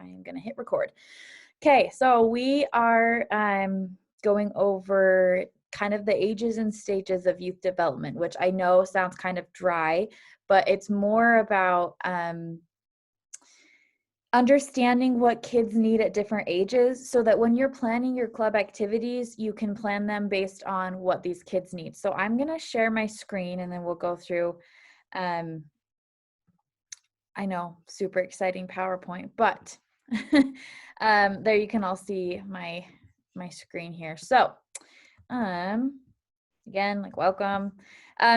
I am going to hit record. Okay, so we are going over kind of the ages and stages of youth development, which I know sounds kind of dry, but it's more about understanding what kids need at different ages so that when you're planning your club activities, you can plan them based on what these kids need. So I'm going to share my screen and then we'll go through I know, super exciting PowerPoint, but there you can all see my screen here. So again, like welcome.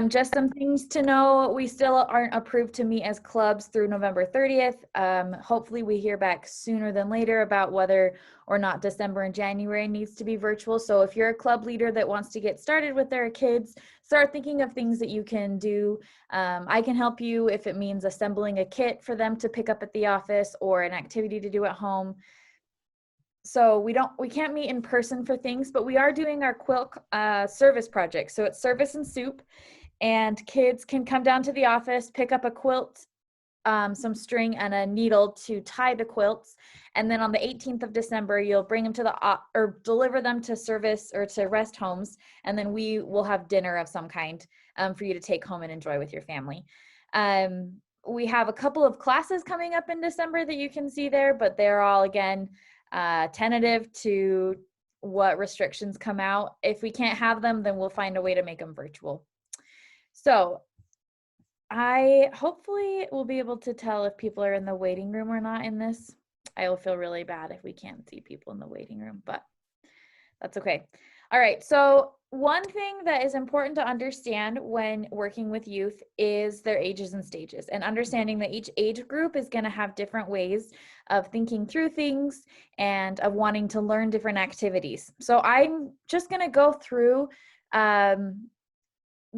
Just some things to know. We still aren't approved to meet as clubs through November 30th. Hopefully we hear back sooner than later about whether or not December and January needs to be virtual. So if you're a club leader that wants to get started with their kids, start thinking of things that you can do. I can help you if it means assembling a kit for them to pick up at the office or an activity to do at home. So we can't meet in person for things, but we are doing our quilt service project. So it's service and soup, and kids can come down to the office, pick up a quilt, some string and a needle to tie the quilts. And then on the 18th of December, you'll bring them to or deliver them to service or to rest homes. And then we will have dinner of some kind for you to take home and enjoy with your family. We have a couple of classes coming up in December that you can see there, but they're all, again, tentative to what restrictions come out. If we can't have them, then we'll find a way to make them virtual. So I hopefully will be able to tell if people are in the waiting room or not in this. I will feel really bad if we can't see people in the waiting room, but that's okay. All right, so one thing that is important to understand when working with youth is their ages and stages, and understanding that each age group is going to have different ways of thinking through things and of wanting to learn different activities. So I'm just going to go through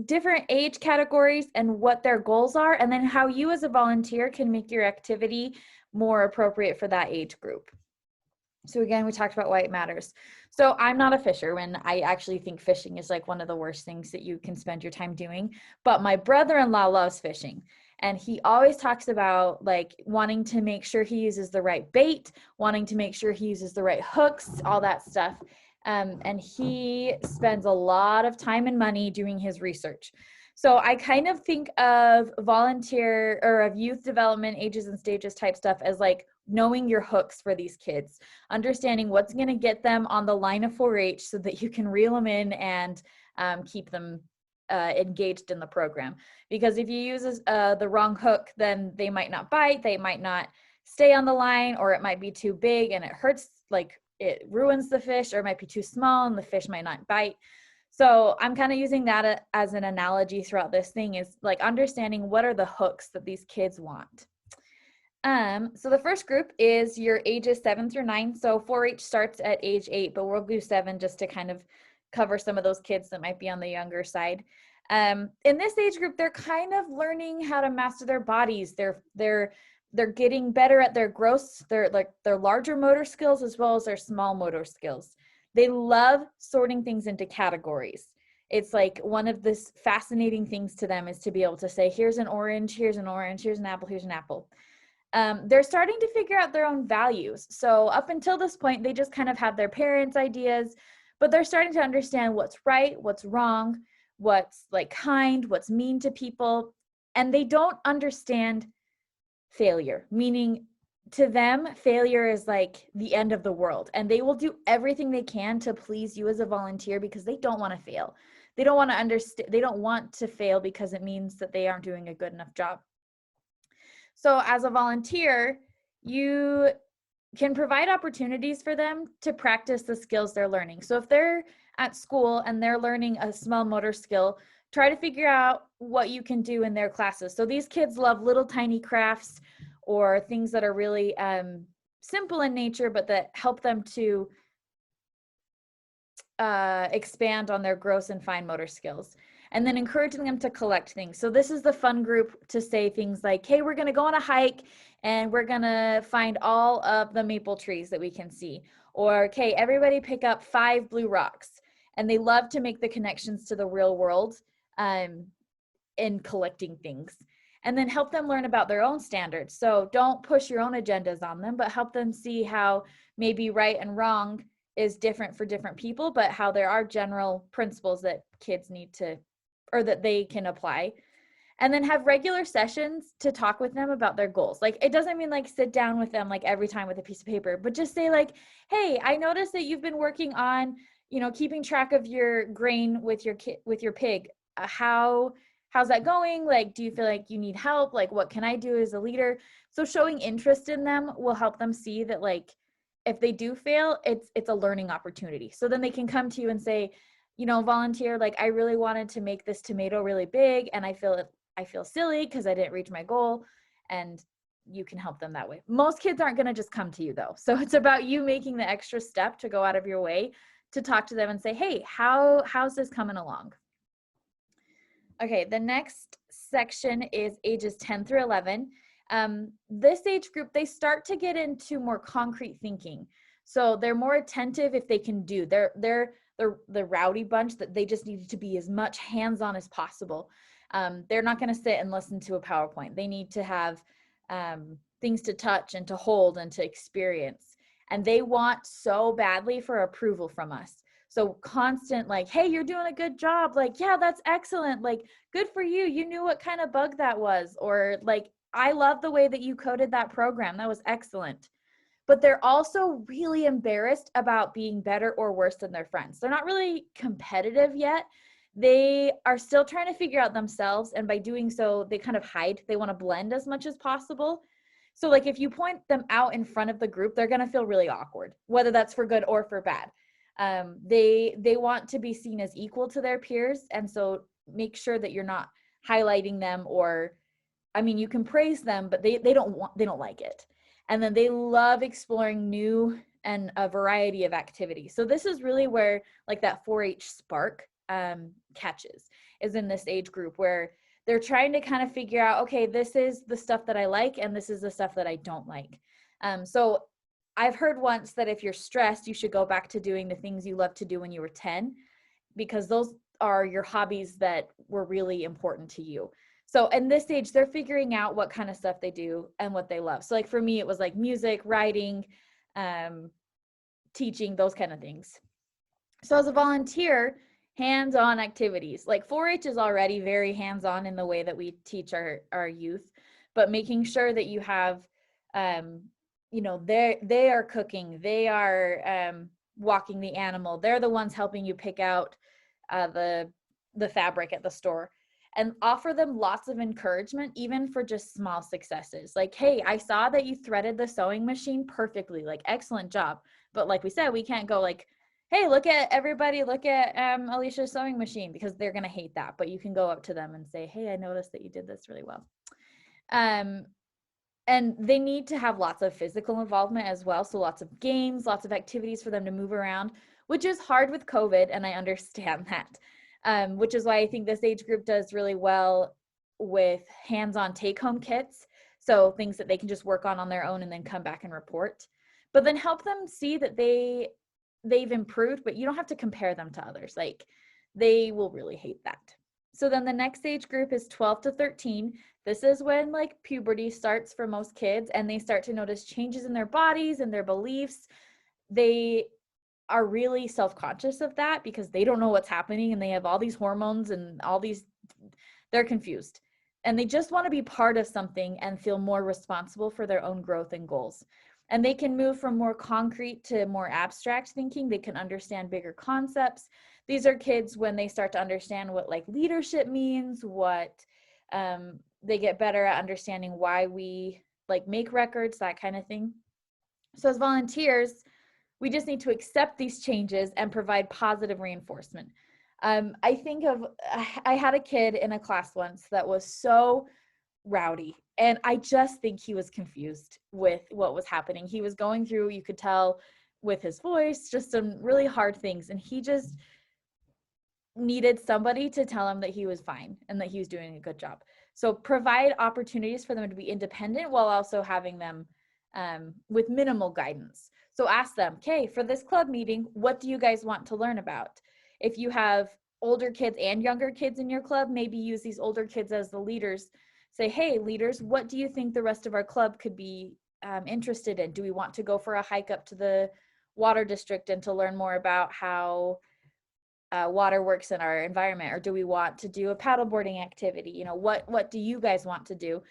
different age categories and what their goals are, and then how you as a volunteer can make your activity more appropriate for that age group. So again, we talked about why it matters. So I'm not a fisherman. I actually think fishing is like one of the worst things that you can spend your time doing. But my brother-in-law loves fishing. And he always talks about like wanting to make sure he uses the right bait, wanting to make sure he uses the right hooks, all that stuff. And he spends a lot of time and money doing his research. So I kind of think of volunteer or of youth development, ages and stages type stuff as like knowing your hooks for these kids, understanding what's going to get them on the line of 4-H so that you can reel them in and keep them engaged in the program. Because if you use the wrong hook, then they might not bite, they might not stay on the line, or it might be too big and it hurts, like it ruins the fish, or it might be too small and the fish might not bite. So I'm kind of using that as an analogy throughout this thing, is like understanding what are the hooks that these kids want. So the first group is your ages 7 through 9. So 4-H starts at age 8, but we'll do 7 just to kind of cover some of those kids that might be on the younger side. In this age group, they're kind of learning how to master their bodies. They're getting better at their their larger motor skills as well as their small motor skills. They love sorting things into categories. It's like one of the fascinating things to them is to be able to say, here's an orange, here's an orange, here's an apple, here's an apple. They're starting to figure out their own values. So up until this point, they just kind of have their parents' ideas, but they're starting to understand what's right, what's wrong, what's like kind, what's mean to people. And they don't understand failure, meaning to them, failure is like the end of the world, and they will do everything they can to please you as a volunteer because they don't want to fail. They don't want to understand. They don't want to fail because it means that they aren't doing a good enough job. So as a volunteer, you can provide opportunities for them to practice the skills they're learning. So if they're at school and they're learning a small motor skill, try to figure out what you can do in their classes. So these kids love little tiny crafts or things that are really simple in nature, but that help them to expand on their gross and fine motor skills. And then encouraging them to collect things. So this is the fun group to say things like, hey, we're gonna go on a hike and we're gonna find all of the maple trees that we can see. Or, okay, everybody pick up 5 blue rocks. And they love to make the connections to the real world in collecting things. and then help them learn about their own standards. So don't push your own agendas on them, but help them see how maybe right and wrong is different for different people, but how there are general principles that kids need to, or that they can apply. And then have regular sessions to talk with them about their goals. Like, it doesn't mean like sit down with them like every time with a piece of paper, but just say like, hey, I noticed that you've been working on, keeping track of your grain with your pig. How's that going? Like, do you feel like you need help? Like, what can I do as a leader? So showing interest in them will help them see that, like, if they do fail, it's a learning opportunity. So then they can come to you and say, volunteer, like, I really wanted to make this tomato really big, and I feel silly because I didn't reach my goal, and you can help them that way. Most kids aren't going to just come to you though. So it's about you making the extra step to go out of your way to talk to them and say, hey, how's this coming along? Okay, the next section is ages 10 through 11. This age group, they start to get into more concrete thinking. So they're more attentive if they can do. They're the rowdy bunch that they just need to be as much hands-on as possible. They're not going to sit and listen to a PowerPoint. They need to have things to touch and to hold and to experience. And they want so badly for approval from us. So constant, like, hey, you're doing a good job. Like, yeah, that's excellent. Like, good for you. You knew what kind of bug that was. Or like, I love the way that you coded that program. That was excellent. But they're also really embarrassed about being better or worse than their friends. They're not really competitive yet. They are still trying to figure out themselves. And by doing so, they kind of hide. They want to blend as much as possible. So like, if you point them out in front of the group, they're going to feel really awkward, whether that's for good or for bad. They want to be seen as equal to their peers. And so make sure that you're not highlighting them, or, I mean, you can praise them, but they don't like it. And then they love exploring new and a variety of activities. So this is really where like that 4-H spark catches, is in this age group, where they're trying to kind of figure out, okay, this is the stuff that I like, and this is the stuff that I don't like. So I've heard once that if you're stressed, you should go back to doing the things you loved to do when you were 10, because those are your hobbies that were really important to you. So in this stage, they're figuring out what kind of stuff they do and what they love. So like for me, it was like music, writing, teaching, those kind of things. So as a volunteer, hands-on activities. Like 4-H is already very hands-on in the way that we teach our youth, but making sure that you have, they are cooking, they are walking the animal. They're the ones helping you pick out the fabric at the store. And offer them lots of encouragement, even for just small successes. Like, hey, I saw that you threaded the sewing machine perfectly, like, excellent job. But like we said, we can't go like, hey, look at Alicia's sewing machine, because they're going to hate that. But you can go up to them and say, hey, I noticed that you did this really well. And they need to have lots of physical involvement as well. So lots of games, lots of activities for them to move around, which is hard with COVID. And I understand that. Which is why I think this age group does really well with hands-on take-home kits. So things that they can just work on their own and then come back and report. But then help them see that they've improved, but you don't have to compare them to others. Like, they will really hate that. So then the next age group is 12 to 13. This is when like puberty starts for most kids, and they start to notice changes in their bodies and their beliefs. They are really self-conscious of that because they don't know what's happening, and they have all these hormones and they're confused, and they just want to be part of something and feel more responsible for their own growth and goals. And they can move from more concrete to more abstract thinking. They can understand bigger concepts. These are kids when they start to understand what like leadership means, what they get better at understanding why we like make records, that kind of thing. So as volunteers, we just need to accept these changes and provide positive reinforcement. I had a kid in a class once that was so rowdy, and I just think he was confused with what was happening. He was going through, you could tell with his voice, just some really hard things, and he just needed somebody to tell him that he was fine and that he was doing a good job. So provide opportunities for them to be independent while also having them with minimal guidance. So ask them, okay, for this club meeting, what do you guys want to learn about? If you have older kids and younger kids in your club, maybe use these older kids as the leaders say, hey, leaders, what do you think the rest of our club could be interested in? Do we want to go for a hike up to the water district and to learn more about how water works in our environment? Or do we want to do a paddleboarding activity? You know, what do you guys want to do?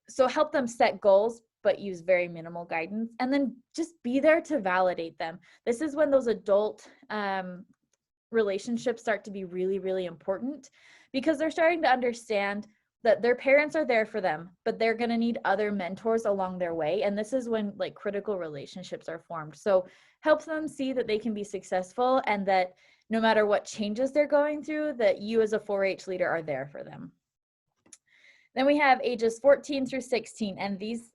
So help them set goals, but use very minimal guidance, and then just be there to validate them. This is when those adult relationships start to be really, really important, because they're starting to understand that their parents are there for them, but they're going to need other mentors along their way. And this is when like critical relationships are formed. So help them see that they can be successful, and that no matter what changes they're going through, that you as a 4-H leader are there for them. Then we have ages 14 through 16, and these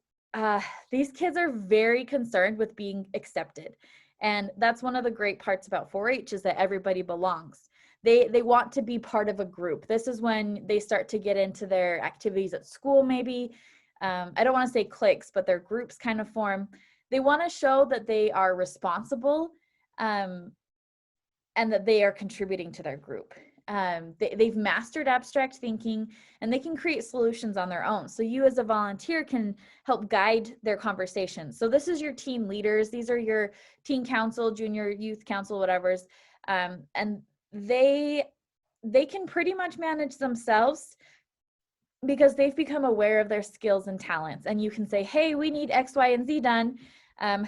kids are very concerned with being accepted. And that's one of the great parts about 4-H, is that everybody belongs. They want to be part of a group. This is when they start to get into their activities at school, maybe. I don't want to say cliques, but their groups kind of form. They want to show that they are responsible, and that they are contributing to their group. They've mastered abstract thinking, and they can create solutions on their own. So you as a volunteer can help guide their conversations. So this is your team leaders. These are your teen council, junior youth council, whatever's. And they can pretty much manage themselves, because they've become aware of their skills and talents. And you can say, hey, we need X, Y, and Z done.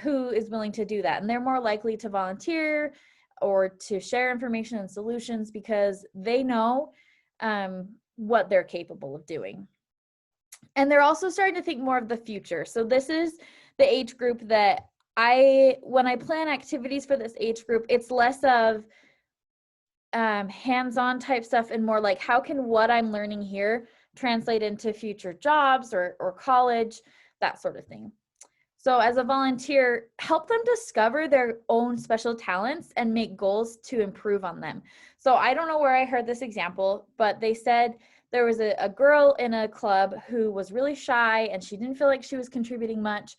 Who is willing to do that? And they're more likely to volunteer or to share information and solutions, because they know what they're capable of doing. And they're also starting to think more of the future. So this is the age group that when I plan activities for this age group, it's less of hands-on type stuff and more like, how can what I'm learning here translate into future jobs or college, that sort of thing. So as a volunteer, help them discover their own special talents and make goals to improve on them. So I don't know where I heard this example, but they said there was a girl in a club who was really shy, and she didn't feel like she was contributing much,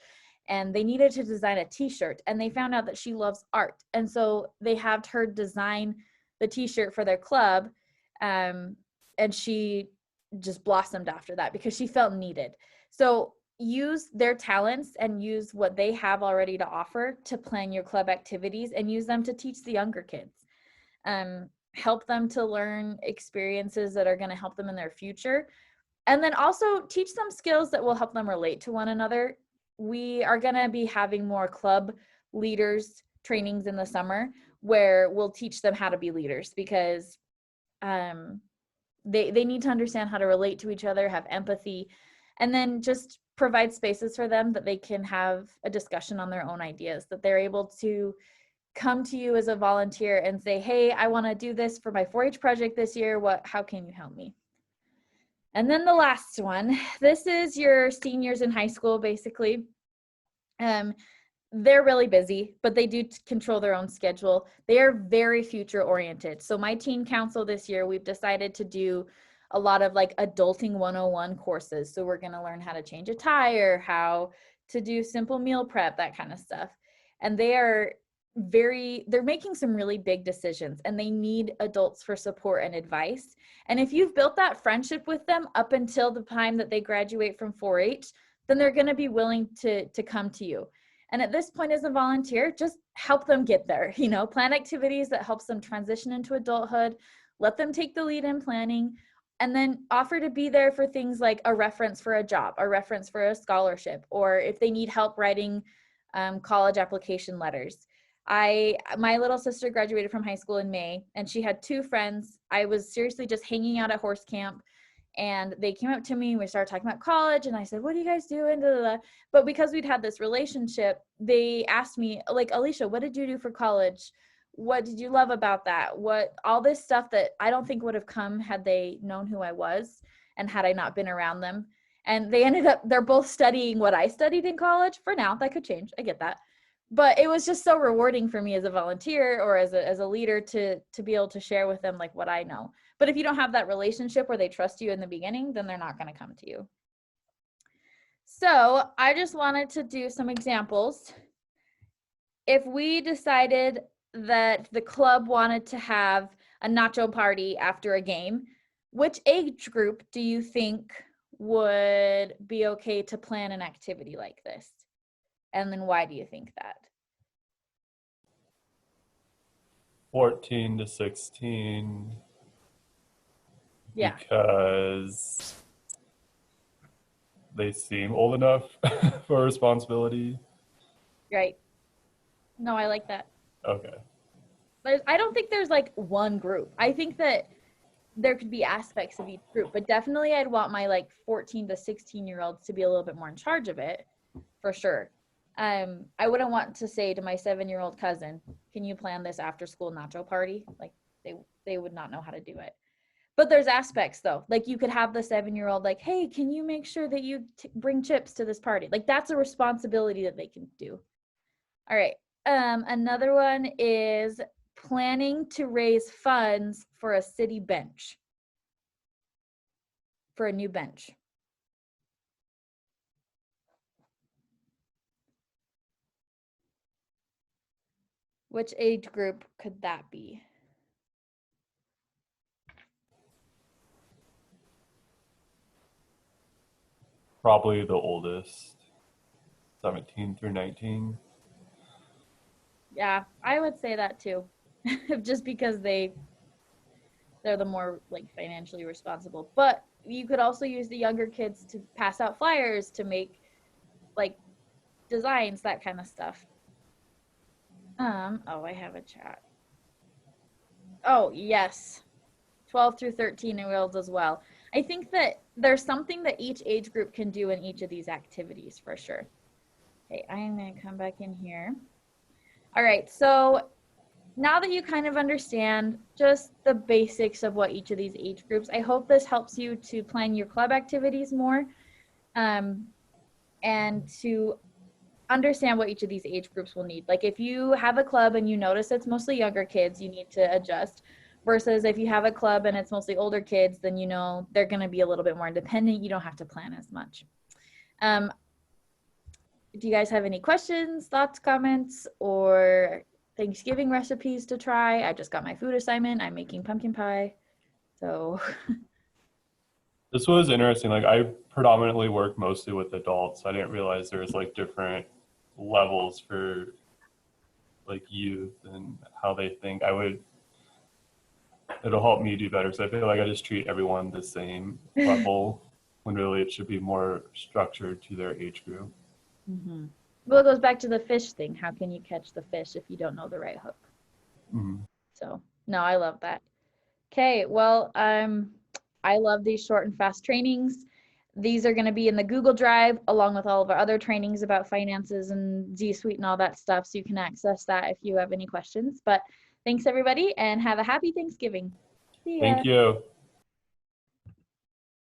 and they needed to design a t-shirt, and they found out that she loves art. And so they had her design the t-shirt for their club, and she just blossomed after that because she felt needed. So use their talents and use what they have already to offer to plan your club activities, and use them to teach the younger kids. Help them to learn experiences that are going to help them in their future. And then also teach them skills that will help them relate to one another. We are going to be having more club leaders trainings in the summer, where we'll teach them how to be leaders, because they need to understand how to relate to each other, have empathy, and then just provide spaces for them that they can have a discussion on their own ideas, that they're able to come to you as a volunteer and say, hey, I want to do this for my 4-H project this year. How can you help me? And then the last one, this is your seniors in high school, basically. They're really busy, but they do control their own schedule. They are very future oriented. So my teen council this year, we've decided to do a lot of like adulting 101 courses. So we're going to learn how to change a tire, how to do simple meal prep, that kind of stuff. And they're making some really big decisions, and they need adults for support and advice. And if you've built that friendship with them up until the time that they graduate from 4-H, then they're going to be willing to come to you. And at this point as a volunteer, just help them get there, plan activities that helps them transition into adulthood, let them take the lead in planning, and then offer to be there for things like a reference for a job, a reference for a scholarship, or if they need help writing college application letters. My little sister graduated from high school in May, and she had 2 friends. I was seriously just hanging out at horse camp, and they came up to me and we started talking about college, and I said, what are you guys doing? But because we'd had this relationship, they asked me, like, Alicia, what did you do for college? What did you love about that? All this stuff that I don't think would have come had they known who I was and had I not been around them. And they're both studying what I studied in college. For now, that could change. I get that. But it was just so rewarding for me as a volunteer or as a leader to be able to share with them like what I know. But if you don't have that relationship where they trust you in the beginning, then they're not going to come to you. So I just wanted to do some examples. If we decided that the club wanted to have a nacho party after a game, which age group do you think would be okay to plan an activity like this? And then why do you think that? 14 to 16. Yeah. Because they seem old enough for responsibility. Right. No, I like that. Okay. I don't think there's like one group. I think that there could be aspects of each group, but definitely I'd want my like 14 to 16-year-olds to be a little bit more in charge of it, for sure. I wouldn't want to say to my 7-year-old cousin, can you plan this after school nacho party? Like they would not know how to do it. But there's aspects though, like you could have the 7-year-old like, hey, can you make sure that you bring chips to this party? Like that's a responsibility that they can do. All right. Another one is planning to raise funds for a city bench, for a new bench. Which age group could that be? Probably the oldest, 17 through 19. Yeah, I would say that too. Just because they're the more like financially responsible. But you could also use the younger kids to pass out flyers, to make like designs, that kind of stuff. Oh, I have a chat. Oh, yes. 12 through 13-year-olds as well. I think that there's something that each age group can do in each of these activities for sure. Okay, I am going to come back in here. All right, so now that you kind of understand just the basics of what each of these age groups, I hope this helps you to plan your club activities more, and to understand what each of these age groups will need. Like if you have a club and you notice it's mostly younger kids, you need to adjust. Versus if you have a club and it's mostly older kids, then you know they're going to be a little bit more independent. You don't have to plan as much. Do you guys have any questions, thoughts, comments, or Thanksgiving recipes to try? I just got my food assignment. I'm making pumpkin pie. So This was interesting. Like I predominantly work mostly with adults. I didn't realize there's like different levels for like youth and how they think. It'll help me do better because I feel like I just treat everyone the same level when really it should be more structured to their age group. mm-hmm. Well, it goes back to the fish thing. How can you catch the fish if you don't know the right hook? Mm-hmm. So no, I love that. Okay, well, I love these short and fast trainings. These are going to be in the Google Drive along with all of our other trainings about finances and G Suite and all that stuff. So you can access that if you have any questions. But thanks everybody and have a happy Thanksgiving. See ya. Thank you.